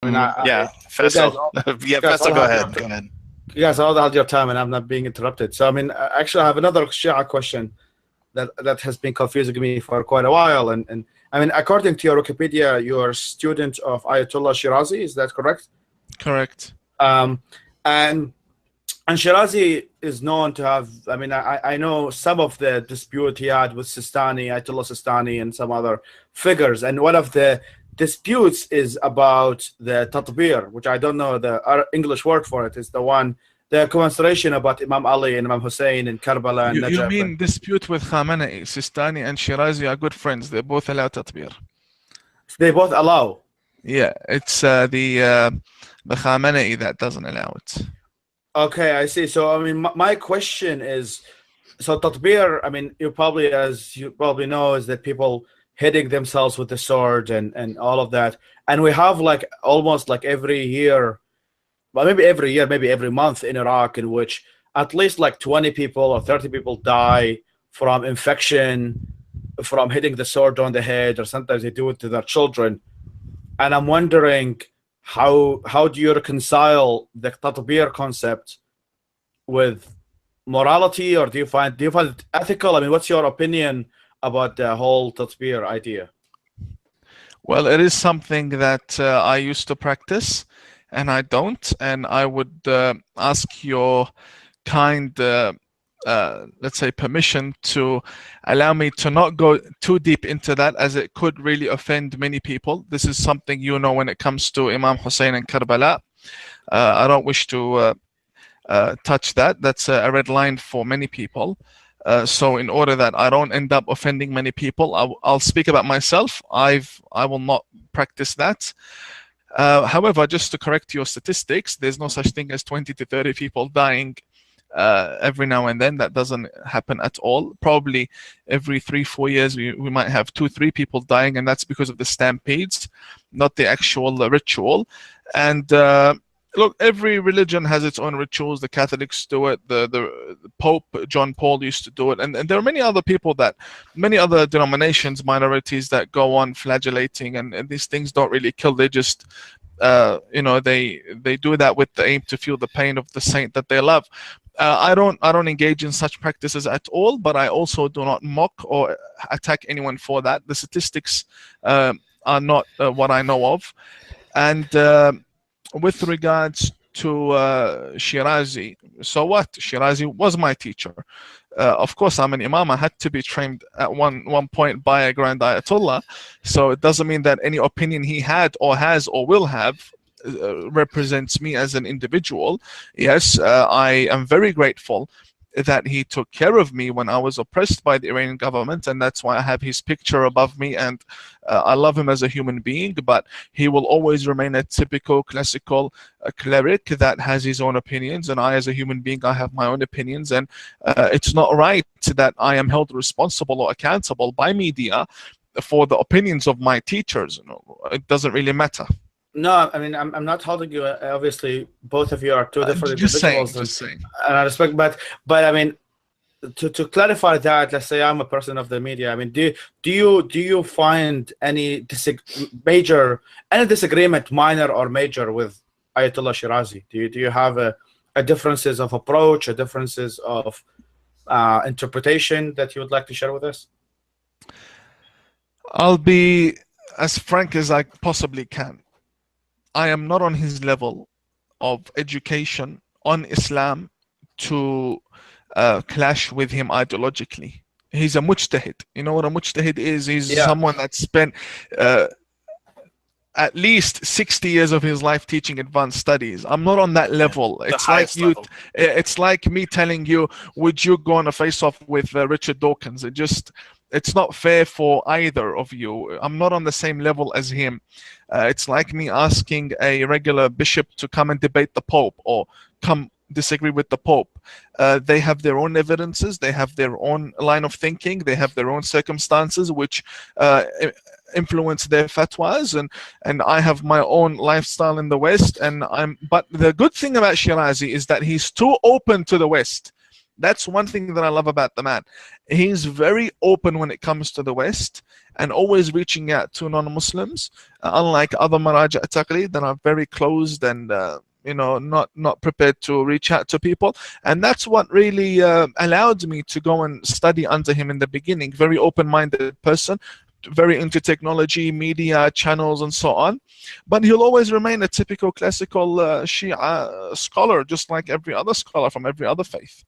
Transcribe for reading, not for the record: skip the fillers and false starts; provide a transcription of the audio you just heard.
mean, Yeah, you guys Faisal. all, Yeah, you guys Faisal, all go have ahead. Go ahead. you guys all had your time, and I'm not being interrupted. So I mean, actually, I have another Shia question that has been confusing me for quite a while. And I mean, according to your Wikipedia, you're a student of Ayatollah Shirazi. Is that correct? Correct. Um, and Shirazi is known to have. I mean, I know some of the dispute he had with Sistani, Ayatollah Sistani, and some other figures. And one of the disputes is about the Tatbir, which I don't know the English word for it. Is the commemoration about Imam Ali and Imam Hussein in Karbala and You Najaf. mean dispute with Khamenei? Sistani and Shirazi are good friends. They both allow Tatbir. They both allow. Yeah, it's the Khamenei that doesn't allow it. Okay, I see. So I mean, my question is, so Tatbir, I mean, as you probably know, is that people hitting themselves with the sword and all of that. And we have like almost like every year, well, maybe every year, maybe every month in Iraq, in which at least like 20 people or 30 people die from infection, from hitting the sword on the head, or sometimes they do it to their children. And I'm wondering, how do you reconcile the Tatbir concept with morality, or do you find it ethical? I mean, what's your opinion about the whole Tatbir idea? Well, it is something that I used to practice, and I don't. And I would ask your kind, let's say, permission to allow me to not go too deep into that, as it could really offend many people. This is something when it comes to Imam Hussein and Karbala. I don't wish to touch that. That's a red line for many people. So in order that I don't end up offending many people, I'll speak about myself. I will not practice that. However, just to correct your statistics, there's no such thing as 20 to 30 people dying every now and then. That doesn't happen at all. Probably every 3-4 years we might have 2-3 people dying, and that's because of the stampedes, not the actual ritual. And look, every religion has its own rituals. The Catholics do it. The Pope John Paul used to do it, and there are many other people many other denominations, minorities that go on flagellating, and these things don't really kill. They just they do that with the aim to feel the pain of the saint that they love. I don't engage in such practices at all, but I also do not mock or attack anyone for that. The statistics are not what I know of. And with regards to Shirazi, so what? Shirazi was my teacher. Of course, I'm an imam. I had to be trained at one point by a grand ayatollah. So it doesn't mean that any opinion he had or has or will have represents me as an individual. Yes, I am very grateful that he took care of me when I was oppressed by the Iranian government, and that's why I have his picture above me, and I love him as a human being. But he will always remain a typical classical cleric that has his own opinions, and I, as a human being, I have my own opinions, and it's not right that I am held responsible or accountable by media for the opinions of my teachers. It doesn't really matter. No, I mean, I'm not holding you. Obviously, both of you are two different individuals. Just saying. And I respect, but I mean, to clarify that, let's say I'm a person of the media. I mean, do you find any disagreement, minor or major, with Ayatollah Shirazi? Do you have a differences of approach, a differences of interpretation that you would like to share with us? I'll be as frank as I possibly can. I am not on his level of education on Islam to clash with him ideologically. He's a mujtahid. You know what a mujtahid is? He's someone that spent at least 60 years of his life teaching advanced studies. I'm not on that level. It's like me telling you, would you go on a face-off with Richard Dawkins? It's not fair for either of you. I'm not on the same level as him. It's like me asking a regular bishop to come and debate the Pope or come disagree with the Pope. They have their own evidences. They have their own line of thinking. They have their own circumstances which influence their fatwas, and I have my own lifestyle in the West. But the good thing about Shirazi is that he's too open to the West. That's one thing that I love about the man. He's very open when it comes to the West and always reaching out to non-Muslims, unlike other Maraja Taqlid that are very closed and not prepared to reach out to people. And that's what really allowed me to go and study under him in the beginning. Very open-minded person, very into technology, media, channels, and so on. But he'll always remain a typical classical Shia scholar, just like every other scholar from every other faith.